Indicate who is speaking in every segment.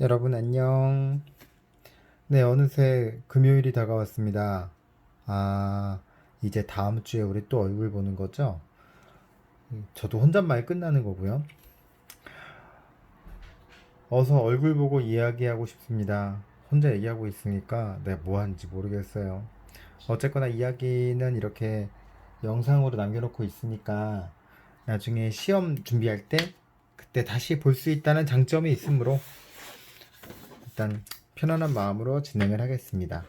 Speaker 1: 여러분 안녕. 네, 어느새 금요일이 다가왔습니다. 아, 이제 다음 주에 우리 또 얼굴 보는 거죠? 저도 혼잣말 끝나는 거고요. 어서 얼굴 보고 이야기하고 싶습니다. 혼자 얘기하고 있으니까 내가 뭐 하는지 모르겠어요. 어쨌거나 이야기는 이렇게 영상으로 남겨놓고 있으니까 나중에 시험 준비할 때 그때 다시 볼 수 있다는 장점이 있으므로 일단 편안한 마음으로 진행을 하겠습니다.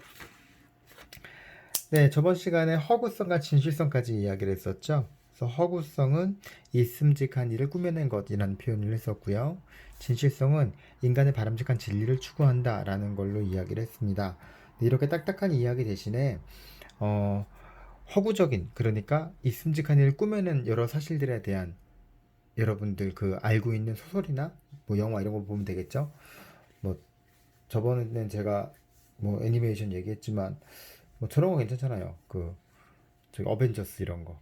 Speaker 1: 네, 저번 시간에 허구성과 진실성까지 이야기를 했었죠. 그래서 허구성은 있음직한 일을 꾸며낸 것이라는 표현을 했었고요. 진실성은 인간의 바람직한 진리를 추구한다라는 걸로 이야기를 했습니다. 네, 이렇게 딱딱한 이야기 대신에 어, 허구적인, 그러니까 있음직한 일을 꾸며낸 여러 사실들에 대한 여러분들 그 알고 있는 소설이나 뭐 영화 이런 거 보면 되겠죠. 뭐 저번에는 제가 뭐 애니메이션 얘기했지만 뭐 저런 거 괜찮잖아요. 그 저기 어벤져스 이런 거.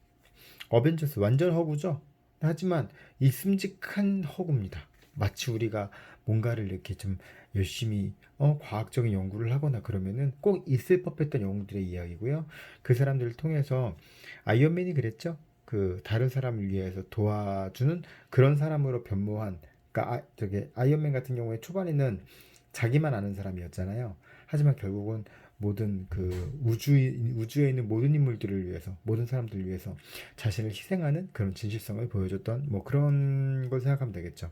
Speaker 1: 어벤져스 완전 허구죠. 하지만 있음직한 허구입니다. 마치 우리가 뭔가를 이렇게 좀 열심히 과학적인 연구를 하거나 그러면은 꼭 있을 법했던 영웅들의 이야기고요. 그 사람들을 통해서 아이언맨이 그랬죠. 그 다른 사람을 위해서 도와주는 그런 사람으로 변모한, 그러니까 저기 아이언맨 같은 경우에 초반에는 자기만 아는 사람이었잖아요. 하지만 결국은 모든 그 우주에 있는 모든 인물들을 위해서, 모든 사람들을 위해서 자신을 희생하는 그런 진실성을 보여줬던 뭐 그런 걸 생각하면 되겠죠.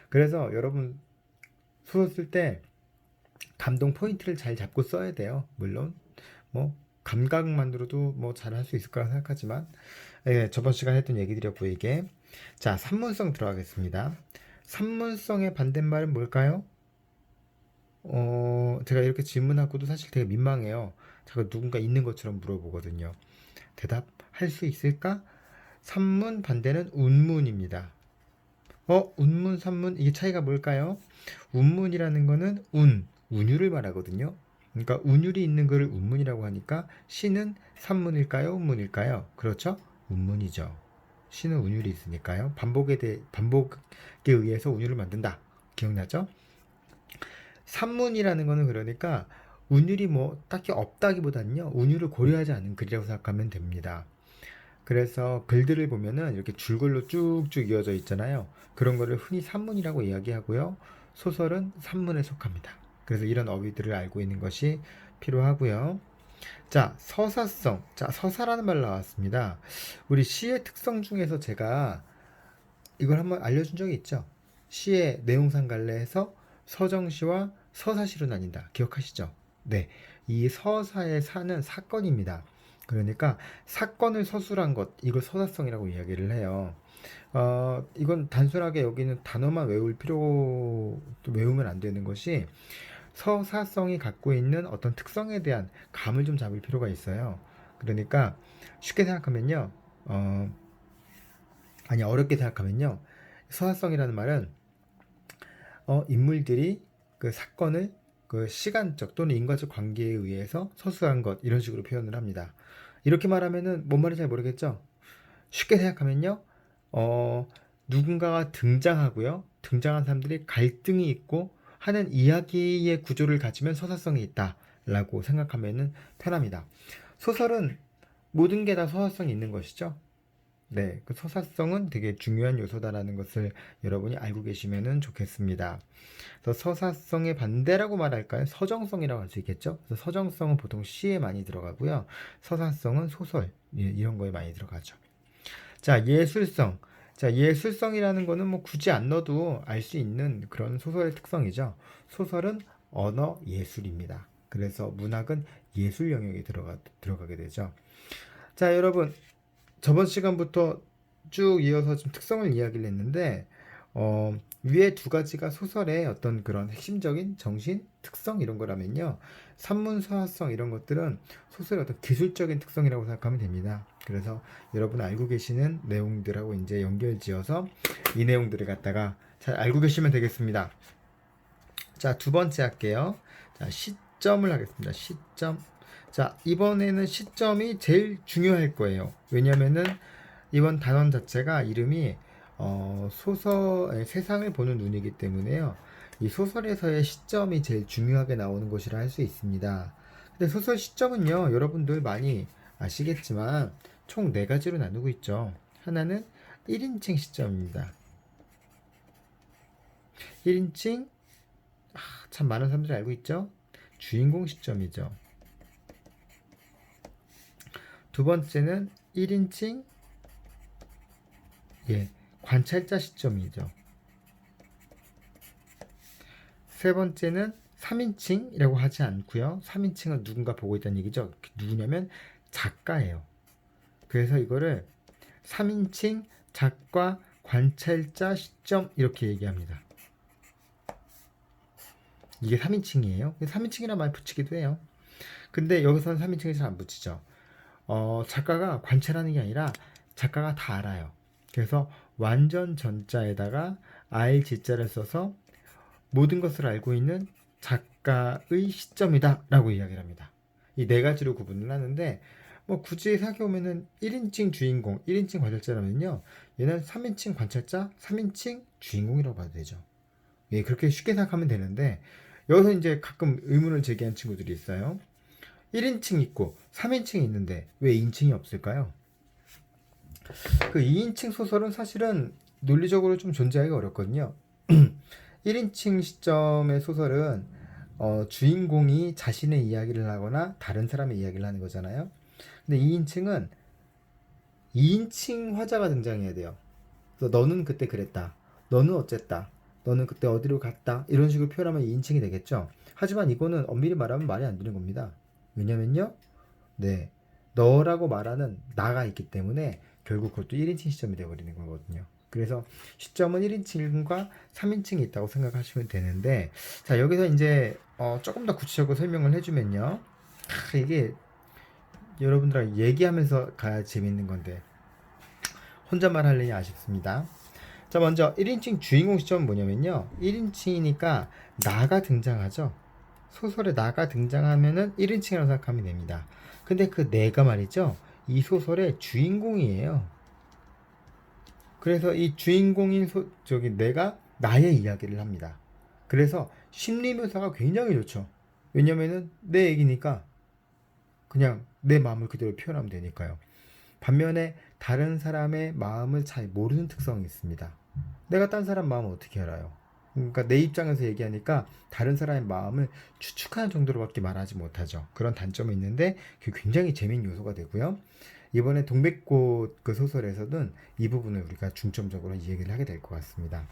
Speaker 1: 그래서 여러분 소설 쓸 때 감동 포인트를 잘 잡고 써야 돼요. 물론 뭐 감각만으로도 뭐 잘할 수 있을 거라 생각하지만, 예, 저번 시간에 했던 얘기드렸고 이게. 자, 산문성 들어가겠습니다. 산문성의 반대말은 뭘까요? 제가 이렇게 질문하고도 사실 되게 민망해요. 자꾸 누군가 있는 것처럼 물어보거든요. 대답할 수 있을까? 산문 반대는 운문입니다. 운문, 산문, 이게 차이가 뭘까요? 운문이라는 거는 운율을 말하거든요. 그러니까 운율이 있는 글을 운문이라고 하니까 시는 산문일까요? 운문일까요? 그렇죠? 운문이죠. 시는 운율이 있으니까요. 반복에 의해서 운율을 만든다. 기억나죠? 산문이라는 거는 그러니까 운율이 뭐 딱히 없다기보다는요, 운율을 고려하지 않은 글이라고 생각하면 됩니다. 그래서 글들을 보면은 이렇게 줄글로 쭉쭉 이어져 있잖아요. 그런 거를 흔히 산문이라고 이야기하고요. 소설은 산문에 속합니다. 그래서 이런 어휘들을 알고 있는 것이 필요하고요. 자, 서사성. 자, 서사라는 말 나왔습니다. 우리 시의 특성 중에서 제가 이걸 한번 알려준 적이 있죠. 시의 내용상 갈래에서 서정시와 서사시로 나뉜다. 기억하시죠? 네. 이 서사의 사는 사건입니다. 그러니까 사건을 서술한 것, 이걸 서사성이라고 이야기를 해요. 이건 단순하게 여기는 단어만 외우면 안 되는 것이, 서사성이 갖고 있는 어떤 특성에 대한 감을 좀 잡을 필요가 있어요. 그러니까 쉽게 생각하면요. 어렵게 생각하면요. 서사성이라는 말은 인물들이 그 사건을 그 시간적 또는 인과적 관계에 의해서 서술한 것, 이런 식으로 표현을 합니다. 이렇게 말하면은 뭔 말인지 잘 모르겠죠? 쉽게 생각하면요. 어, 누군가가 등장하고요. 등장한 사람들이 갈등이 있고 하는 이야기의 구조를 가지면 서사성이 있다라고 생각하면은 편합니다. 소설은 모든 게 다 서사성이 있는 것이죠. 네, 그 서사성은 되게 중요한 요소다라는 것을 여러분이 알고 계시면 좋겠습니다. 그래서 서사성의 반대라고 말할까요? 서정성이라고 할 수 있겠죠? 그래서 서정성은 보통 시에 많이 들어가고요. 서사성은 소설, 예, 이런 거에 많이 들어가죠. 자, 예술성. 자, 예술성이라는 거는 뭐 굳이 안 넣어도 알 수 있는 그런 소설의 특성이죠. 소설은 언어 예술입니다. 그래서 문학은 예술 영역에 들어가게 되죠. 자, 여러분, 저번 시간부터 쭉 이어서 좀 특성을 이야기를 했는데, 위에 두 가지가 소설의 어떤 그런 핵심적인 정신, 특성 이런 거라면요. 산문, 서사성 이런 것들은 소설의 어떤 기술적인 특성이라고 생각하면 됩니다. 그래서 여러분 알고 계시는 내용들하고 이제 연결지어서 이 내용들을 갖다가 잘 알고 계시면 되겠습니다. 자, 두 번째 할게요. 자, 시점을 하겠습니다. 시점. 자, 이번에는 시점이 제일 중요할 거예요. 왜냐면은 이번 단원 자체가 이름이 소설 세상을 보는 눈이기 때문에요. 이 소설에서의 시점이 제일 중요하게 나오는 것이라 할 수 있습니다. 근데 소설 시점은요, 여러분들 많이 아시겠지만 총 4가지로 나누고 있죠. 하나는 1인칭 시점입니다. 1인칭, 참 많은 사람들이 알고 있죠. 주인공 시점이죠. 두 번째는 1인칭 관찰자 시점이죠. 세 번째는 3인칭이라고 하지 않고요. 3인칭은 누군가 보고 있다는 얘기죠. 누구냐면 작가예요. 그래서 이거를 3인칭 작가 관찰자 시점 이렇게 얘기합니다. 이게 3인칭이에요. 3인칭이란 말 붙이기도 해요. 근데 여기서는 3인칭이 잘 안 붙이죠. 작가가 관찰하는 게 아니라 작가가 다 알아요. 그래서 완전 전자에다가 RG자를 써서 모든 것을 알고 있는 작가의 시점이다 라고 이야기를 합니다. 이 4가지로 구분을 하는데 뭐 굳이 생각해보면은 1인칭 주인공, 1인칭 관찰자라면요, 얘는 3인칭 관찰자, 3인칭 주인공이라고 봐도 되죠. 예, 그렇게 쉽게 생각하면 되는데 여기서 이제 가끔 의문을 제기한 친구들이 있어요. 1인칭 있고 3인칭이 있는데 왜 2인칭이 없을까요? 그 2인칭 소설은 사실은 논리적으로 좀 존재하기가 어렵거든요. 1인칭 시점의 소설은 주인공이 자신의 이야기를 하거나 다른 사람의 이야기를 하는 거잖아요. 근데 2인칭은 2인칭 화자가 등장해야 돼요. 그래서 너는 그때 그랬다. 너는 어쨌다. 너는 그때 어디로 갔다. 이런 식으로 표현하면 2인칭이 되겠죠. 하지만 이거는 엄밀히 말하면 말이 안 되는 겁니다. 왜냐면요, 너라고 말하는 나가 있기 때문에 결국 그것도 1인칭 시점이 되어버리는 거거든요. 그래서 시점은 1인칭과 3인칭이 있다고 생각하시면 되는데, 자, 여기서 이제 조금 더 구체적으로 설명을 해주면요, 이게 여러분들랑 얘기하면서 가야 재밌는 건데 혼자만 하려니 아쉽습니다. 자, 먼저 1인칭 주인공 시점은 뭐냐면요, 1인칭이니까 나가 등장하죠. 소설에 나가 등장하면은 1인칭이라고 생각하면 됩니다. 근데 그 내가 말이죠, 이 소설의 주인공이에요. 그래서 이 주인공인 내가 나의 이야기를 합니다. 그래서 심리 묘사가 굉장히 좋죠. 왜냐면은 내 얘기니까 그냥 내 마음을 그대로 표현하면 되니까요. 반면에 다른 사람의 마음을 잘 모르는 특성이 있습니다. 내가 딴 사람 마음을 어떻게 알아요? 그러니까 내 입장에서 얘기하니까 다른 사람의 마음을 추측하는 정도로밖에 말하지 못하죠. 그런 단점이 있는데 그게 굉장히 재미있는 요소가 되고요. 이번에 동백꽃 그 소설에서는 이 부분을 우리가 중점적으로 얘기를 하게 될 것 같습니다.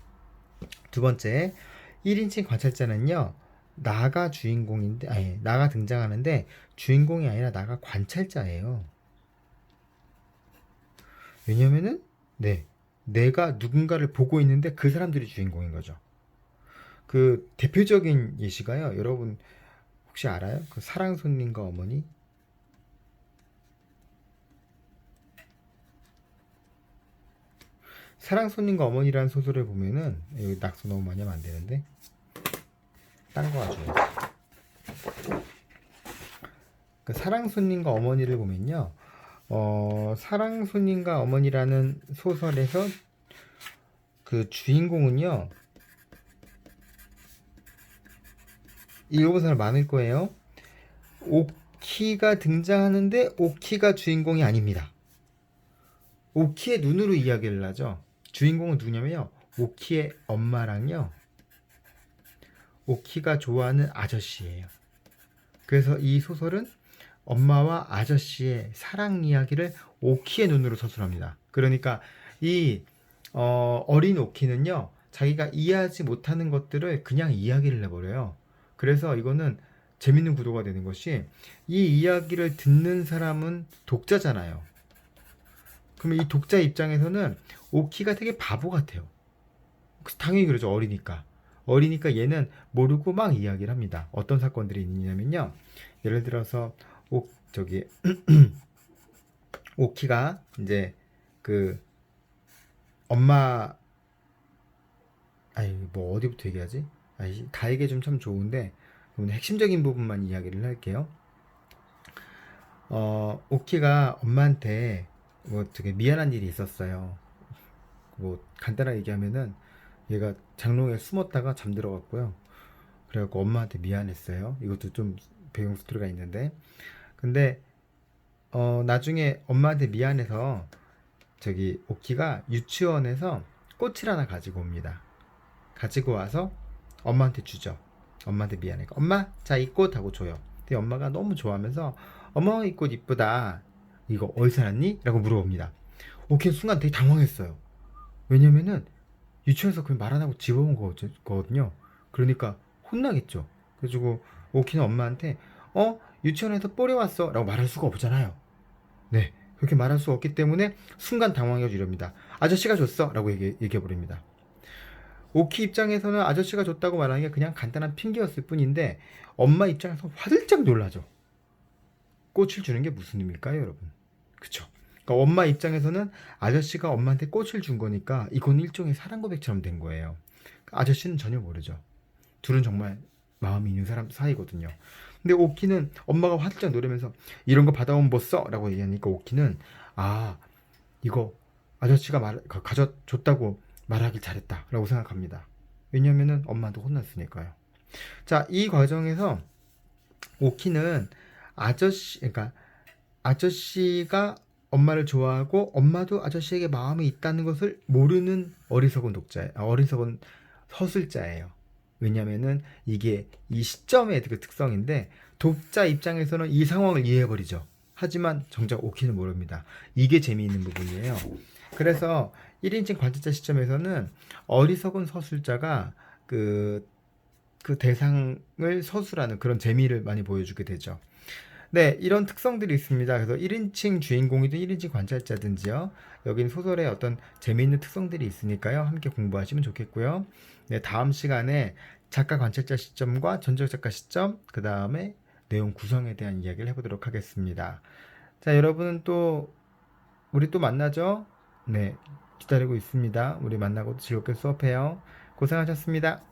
Speaker 1: 두 번째, 1인칭 관찰자는요, 나가 주인공인데, 나가 등장하는데 주인공이 아니라 나가 관찰자예요. 왜냐면은 내가 누군가를 보고 있는데 그 사람들이 주인공인 거죠. 그 대표적인 예시가요, 여러분 혹시 알아요? 그 사랑 손님과 어머니? 사랑 손님과 어머니라는 소설을 보면은, 여기 낙서 너무 많이 하면 안 되는데 딴 거 가져야지. 그 사랑 손님과 어머니를 보면요, 사랑 손님과 어머니라는 소설에서 그 주인공은요, 읽어본 사람 많을 거예요. 오키가 등장하는데 오키가 주인공이 아닙니다. 오키의 눈으로 이야기를 하죠. 주인공은 누구냐면요, 오키의 엄마랑요, 오키가 좋아하는 아저씨예요. 그래서 이 소설은 엄마와 아저씨의 사랑 이야기를 오키의 눈으로 서술합니다. 그러니까 이 어린 오키는요, 자기가 이해하지 못하는 것들을 그냥 이야기를 해버려요. 그래서 이거는 재밌는 구도가 되는 것이, 이 이야기를 듣는 사람은 독자잖아요. 그러면 이 독자 입장에서는 오키가 되게 바보 같아요. 당연히 그러죠. 어리니까 얘는 모르고 막 이야기를 합니다. 어떤 사건들이 있냐면요, 예를 들어서 오키가 이제 그 엄마, 뭐 어디부터 얘기하지? 다 얘기 좀 참 좋은데 그럼 핵심적인 부분만 이야기를 할게요. 오키가 엄마한테 뭐 되게 미안한 일이 있었어요. 뭐 간단하게 얘기하면은 얘가 장롱에 숨었다가 잠들어갔고요. 그래갖고 엄마한테 미안했어요. 이것도 좀 배경 스토리가 있는데, 근데 나중에 엄마한테 미안해서 저기 오키가 유치원에서 꽃을 하나 가지고 옵니다. 가지고 와서 엄마한테 주죠. 엄마한테 미안해서 엄마 자 이 꽃 하고 줘요. 근데 엄마가 너무 좋아하면서 어머 이 꽃 이쁘다. 이거 어디서 났니? 라고 물어봅니다. 오키는 순간 되게 당황했어요. 왜냐면은 유치원에서 그냥 말 안 하고 집어온 거거든요. 그러니까 혼나겠죠. 그래가지고 오키는 엄마한테 유치원에서 뿌려왔어 라고 말할 수가 없잖아요. 네, 그렇게 말할 수 없기 때문에 순간 당황해 주렵니다. 아저씨가 줬어 라고 얘기해버립니다. 오키 입장에서는 아저씨가 줬다고 말하는 게 그냥 간단한 핑계였을 뿐인데 엄마 입장에서 화들짝 놀라죠. 꽃을 주는 게 무슨 의미일까요, 여러분? 그쵸? 그러니까 엄마 입장에서는 아저씨가 엄마한테 꽃을 준 거니까 이건 일종의 사랑 고백처럼 된 거예요. 아저씨는 전혀 모르죠. 둘은 정말 마음이 있는 사람 사이거든요. 근데 오키는 엄마가 화들짝 놀라면서 이런 거 받아온 뭐 써? 라고 얘기하니까 오키는 아 이거 아저씨가 가져줬다고 말하길 잘했다 라고 생각합니다. 왜냐면은 엄마도 혼났으니까요. 자, 이 과정에서 오키는 그러니까 아저씨가 엄마를 좋아하고 엄마도 아저씨에게 마음이 있다는 것을 모르는 어리석은 서술자예요. 왜냐면은 이게 이 시점의 그 특성인데 독자 입장에서는 이 상황을 이해해버리죠. 하지만 정작 오키는 모릅니다. 이게 재미있는 부분이에요. 그래서 1인칭 관찰자 시점에서는 어리석은 서술자가 그 대상을 서술하는 그런 재미를 많이 보여주게 되죠. 네, 이런 특성들이 있습니다. 그래서 1인칭 주인공이든 1인칭 관찰자든지요. 여기는 소설에 어떤 재미있는 특성들이 있으니까요. 함께 공부하시면 좋겠고요. 네, 다음 시간에 작가 관찰자 시점과 전적 작가 시점, 그 다음에 내용 구성에 대한 이야기를 해보도록 하겠습니다. 자, 여러분은 우리 또 만나죠? 네, 기다리고 있습니다. 우리 만나고 즐겁게 수업해요. 고생하셨습니다.